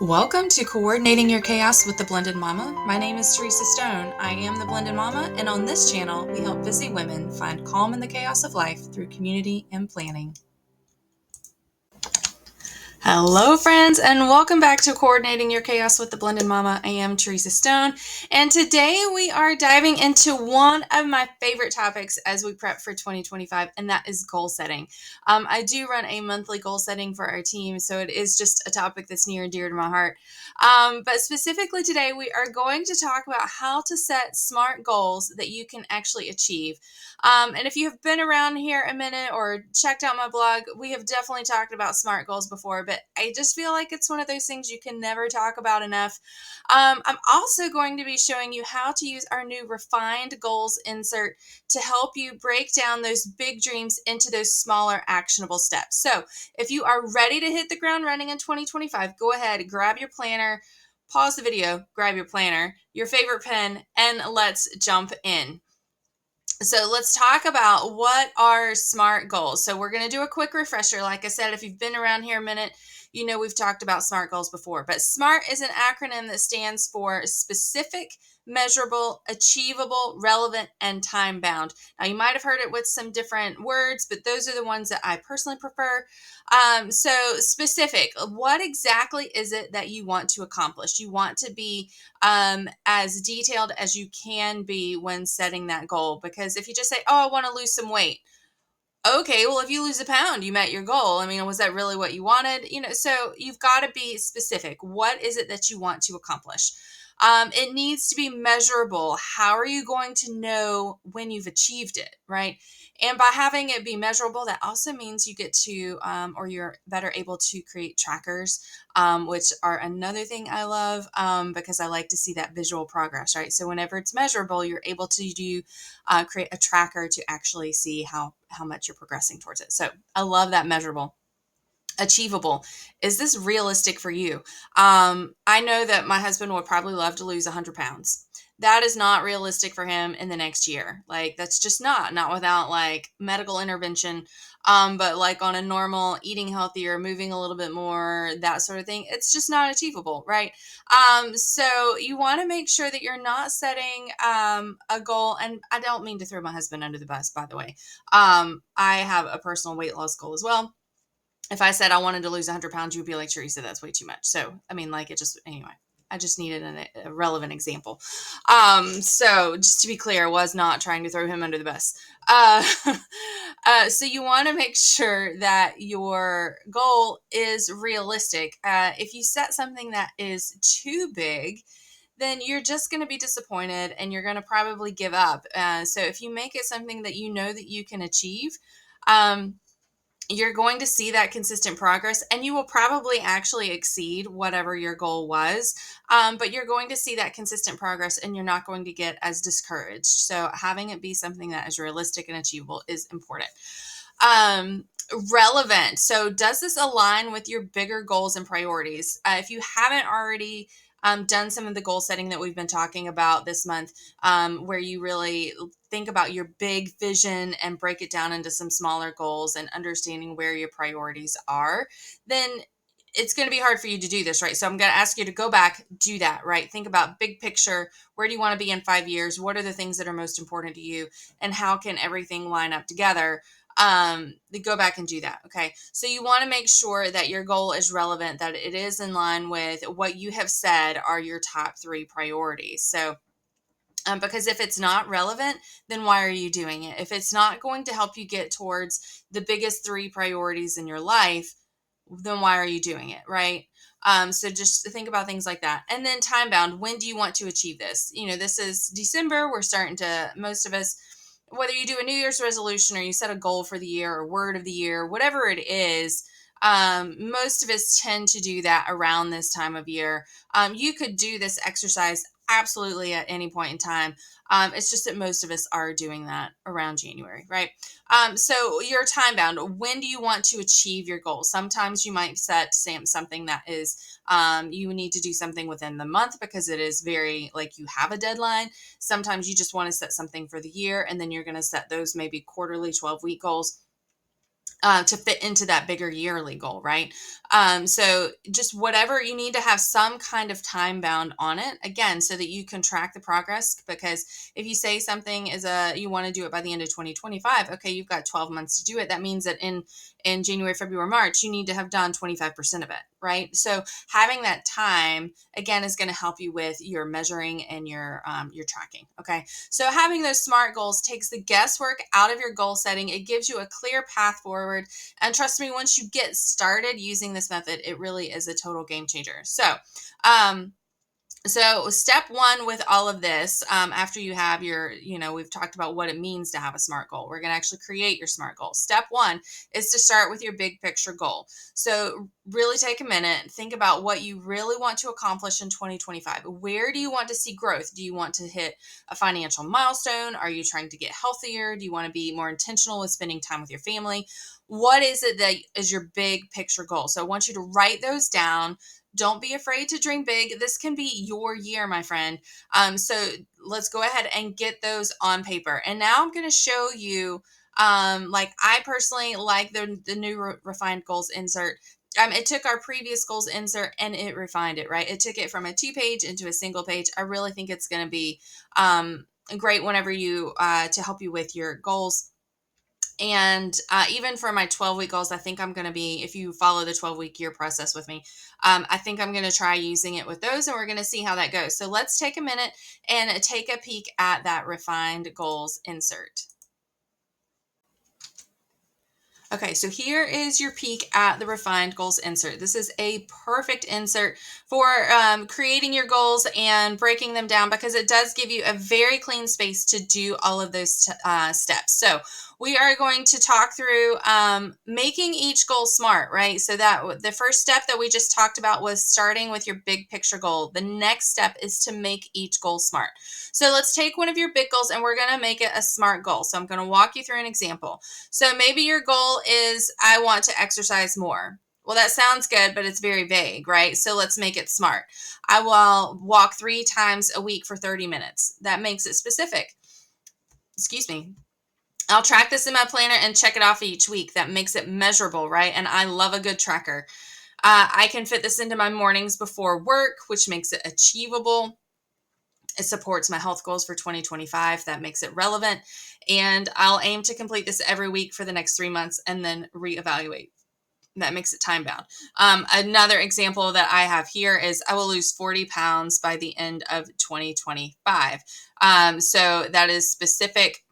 Welcome to Coordinating Your Chaos with the Blended Mama. My name is Teresa Stone. I am the Blended Mama, and on this channel, we help busy women find calm in the chaos of life through community and planning. Hello, friends, and welcome back to Coordinating Your Chaos with the Blended Mama. I am Teresa Stone, and today we are diving into one of my favorite topics as we prep for 2025, and that is goal setting. I do run a monthly goal setting for our team, so it is just a topic that's near and dear to my heart. But specifically today, we are going to talk about how to set smart goals that you can actually achieve. And if you've been around here a minute or checked out my blog, we have definitely talked about SMART goals before, but I just feel like it's one of those things you can never talk about enough. I'm also going to be showing you how to use our new refined goals insert to help you break down those big dreams into those smaller actionable steps. So if you are ready to hit the ground running in 2025, go ahead, grab your planner, pause the video, grab your planner, your favorite pen, and let's jump in. So let's talk about what are SMART goals. So we're going to do a quick refresher. Like I said, if you've been around here a minute, you know we've talked about SMART goals before. But SMART is an acronym that stands for specific, measurable, achievable, relevant, and time bound. Now you might have heard it with some different words, but those are the ones that I personally prefer. So specific, what exactly is it that you want to accomplish? You want to be as detailed as you can be when setting that goal. Because if you just say, oh, I want to lose some weight. Okay, well, if you lose a pound, you met your goal. I mean, was that really what you wanted? So you've got to be specific. What is it that you want to accomplish? It needs to be measurable. How are you going to know when you've achieved it, right? And by having it be measurable, that also means you get to, or you're better able to create trackers, which are another thing I love because I like to see that visual progress, right? So whenever it's measurable, you're able to create a tracker to actually see how much you're progressing towards it. So I love that measurable. Achievable. Is this realistic for you? I know that my husband would probably love to lose 100 pounds. That is not realistic for him in the next year. Like, that's just not without like medical intervention. But like on a normal eating healthier, moving a little bit more, that sort of thing, it's just not achievable, right? So you want to make sure that you're not setting a goal. And I don't mean to throw my husband under the bus, by the way. I have a personal weight loss goal as well. If I said I wanted to lose 100 pounds, you'd be like, Teresa, that's way too much. So, I mean, like, anyway, I just needed a relevant example. So just to be clear, I was not trying to throw him under the bus. So you want to make sure that your goal is realistic. If you set something that is too big, then you're just going to be disappointed and you're going to probably give up. So if you make it something that you know that you can achieve, you're going to see that consistent progress, and you will probably actually exceed whatever your goal was. But you're going to see that consistent progress and you're not going to get as discouraged. So having it be something that is realistic and achievable is important. Relevant. So does this align with your bigger goals and priorities? If you haven't already done some of the goal setting that we've been talking about this month, where you really think about your big vision and break it down into some smaller goals and understanding where your priorities are, then it's going to be hard for you to do this, right? So I'm going to ask you to go back, do that, right? Think about big picture. Where do you want to be in 5 years? What are the things that are most important to you? And how can everything line up together? Go back and do that. Okay. So you want to make sure that your goal is relevant, that it is in line with what you have said are your top 3 priorities. So, because if it's not relevant, then why are you doing it? If it's not going to help you get towards the biggest 3 priorities in your life, then why are you doing it? Right. So just think about things like that. And then time bound. When do you want to achieve this? This is December. We're starting to, most of us, whether you do a New Year's resolution or you set a goal for the year or word of the year, whatever it is, most of us tend to do that around this time of year. You could do this exercise absolutely at any point in time. It's just that most of us are doing that around January, right? So you're time bound. When do you want to achieve your goal? Sometimes you might set something that is, you need to do something within the month because it is very like you have a deadline. Sometimes you just want to set something for the year, and then you're going to set those maybe quarterly 12-week goals to fit into that bigger yearly goal, right? So just whatever, you need to have some kind of time bound on it, again, so that you can track the progress. Because if you say something is you want to do it by the end of 2025, okay, you've got 12 months to do it. That means that in January, February, March, you need to have done 25% of it, right? So having that time, again, is going to help you with your measuring and your tracking. Okay. So having those SMART goals takes the guesswork out of your goal setting. It gives you a clear path forward. And trust me, once you get started using this method, it really is a total game changer. Um, so step one with all of this, after you have your, we've talked about what it means to have a SMART goal. We're going to actually create your SMART goal. Step one is to start with your big picture goal. So really take a minute, think about what you really want to accomplish in 2025. Where do you want to see growth? Do you want to hit a financial milestone? Are you trying to get healthier? Do you want to be more intentional with spending time with your family? What is it that is your big picture goal? So I want you to write those down. Don't be afraid to dream big. This can be your year, my friend. So let's go ahead and get those on paper. And now I'm going to show you, like I personally like the new refined goals insert. It took our previous goals insert and it refined it, right? It took it from a 2-page into a single page. I really think it's going to be great whenever you, to help you with your goals. And even for my 12-week goals, I think I'm going to be, if you follow the 12-week year process with me, I think I'm going to try using it with those, and we're going to see how that goes. So let's take a minute and take a peek at that refined goals insert. Okay, so here is your peek at the refined goals insert. This is a perfect insert for creating your goals and breaking them down, because it does give you a very clean space to do all of those steps. So we are going to talk through making each goal SMART, right? So that the first step that we just talked about was starting with your big picture goal. The next step is to make each goal SMART. So let's take one of your big goals and we're going to make it a SMART goal. So I'm going to walk you through an example. So maybe your goal is, I want to exercise more. Well, that sounds good, but it's very vague, right? So let's make it SMART. I will walk 3 times a week for 30 minutes. That makes it specific. Excuse me. I'll track this in my planner and check it off each week. That makes it measurable, right? And I love a good tracker. I can fit this into my mornings before work, which makes it achievable. It supports my health goals for 2025. That makes it relevant. And I'll aim to complete this every week for the next 3 months and then reevaluate. That makes it time bound. Another example that I have here is I will lose 40 pounds by the end of 2025. So that is specific.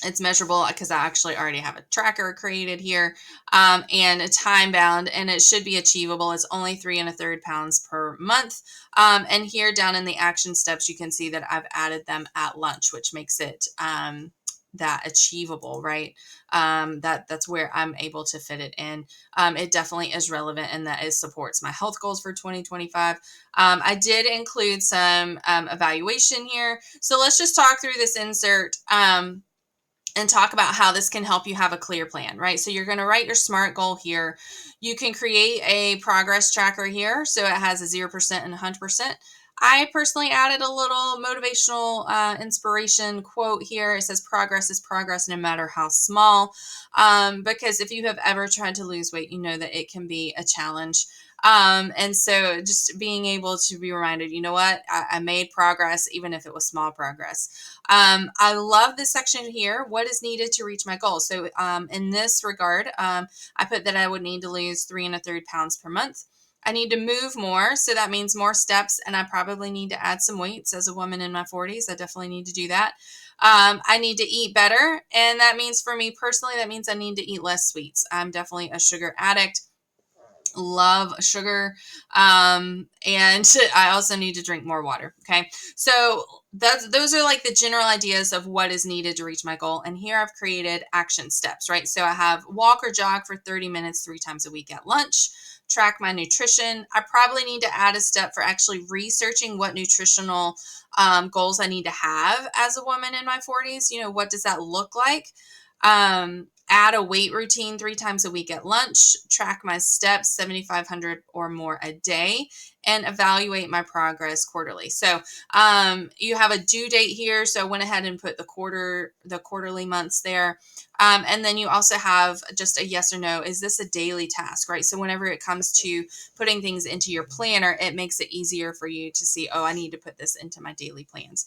It's measurable because I actually already have a tracker created here, and a time bound, and it should be achievable. It's only 3 1/3 pounds per month. And here down in the action steps, you can see that I've added them at lunch, which makes it that achievable, right? That's where I'm able to fit it in. It definitely is relevant, and that is supports my health goals for 2025. I did include some evaluation here. So let's just talk through this insert. And talk about how this can help you have a clear plan, right? So you're going to write your SMART goal here. You can create a progress tracker here. So it has a 0% and 100%. I personally added a little motivational inspiration quote here. It says, progress is progress no matter how small. Because if you have ever tried to lose weight, you know that it can be a challenge. And so just being able to be reminded, you know what, I made progress, even if it was small progress. I love this section here. What is needed to reach my goal? So in this regard, I put that I would need to lose 3 1/3 pounds per month. I need to move more. So that means more steps. And I probably need to add some weights as a woman in my 40s. I definitely need to do that. I need to eat better. And that means for me personally, that means I need to eat less sweets. I'm definitely a sugar addict. Love sugar, and I also need to drink more water. Okay, so those are like the general ideas of what is needed to reach my goal. And here I've created action steps, right? So I have walk or jog for 30 minutes 3 times a week at lunch. Track my nutrition. I probably need to add a step for actually researching what nutritional goals I need to have as a woman in my 40s. What does that look like? Add a weight routine 3 times a week at lunch, track my steps 7,500 or more a day, and evaluate my progress quarterly. So you have a due date here. So I went ahead and put the quarterly months there. And then you also have just a yes or no. Is this a daily task, right? So whenever it comes to putting things into your planner, it makes it easier for you to see, oh, I need to put this into my daily plans.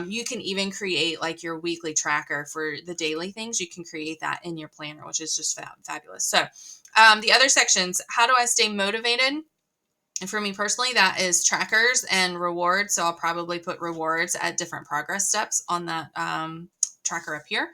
You can even create like your weekly tracker for the daily things. You can create that in your planner, which is just fabulous. So the other sections, how do I stay motivated? And for me personally, that is trackers and rewards. So I'll probably put rewards at different progress steps on that tracker up here.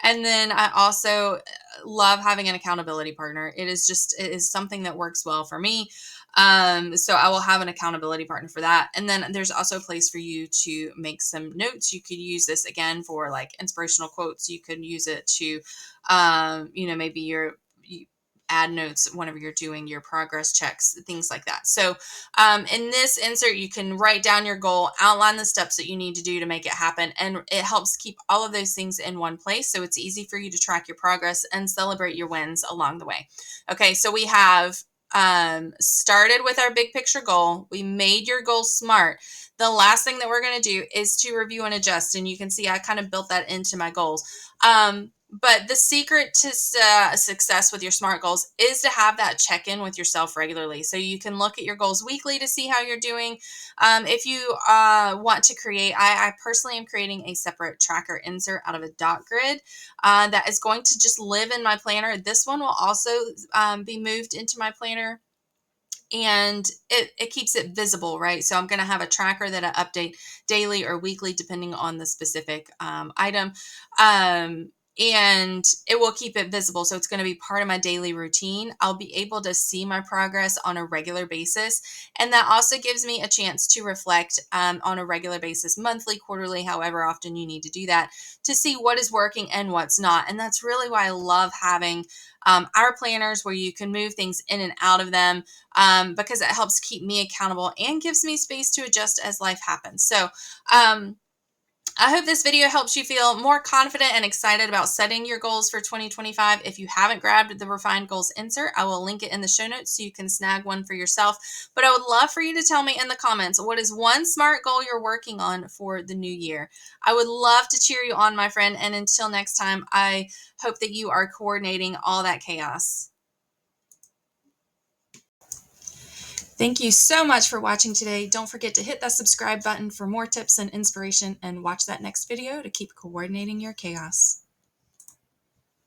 And then I also love having an accountability partner. It is something that works well for me. So I will have an accountability partner for that. And then there's also a place for you to make some notes. You could use this again for like inspirational quotes. You could use it to, maybe you add notes whenever you're doing your progress checks, things like that. So in this insert, you can write down your goal, outline the steps that you need to do to make it happen, and it helps keep all of those things in one place. So it's easy for you to track your progress and celebrate your wins along the way. Okay, so we have started with our big picture goal. We made your goal SMART. The last thing that we're going to do is to review and adjust. And you can see I kind of built that into my goals. But the secret to success with your SMART goals is to have that check-in with yourself regularly. So you can look at your goals weekly to see how you're doing. If you want to create, I personally am creating a separate tracker insert out of a dot grid that is going to just live in my planner. This one will also be moved into my planner, and it keeps it visible, right? So I'm going to have a tracker that I update daily or weekly, depending on the specific item. And it will keep it visible. So it's going to be part of my daily routine. I'll be able to see my progress on a regular basis. And that also gives me a chance to reflect on a regular basis, monthly, quarterly, however often you need to do that, to see what is working and what's not. And that's really why I love having our planners, where you can move things in and out of them, because it helps keep me accountable and gives me space to adjust as life happens. So I hope this video helps you feel more confident and excited about setting your goals for 2025. If you haven't grabbed the Refined Goals insert, I will link it in the show notes so you can snag one for yourself. But I would love for you to tell me in the comments, what is one SMART goal you're working on for the new year? I would love to cheer you on, my friend. And until next time, I hope that you are coordinating all that chaos. Thank you so much for watching today. Don't forget to hit that subscribe button for more tips and inspiration, and watch that next video to keep coordinating your chaos.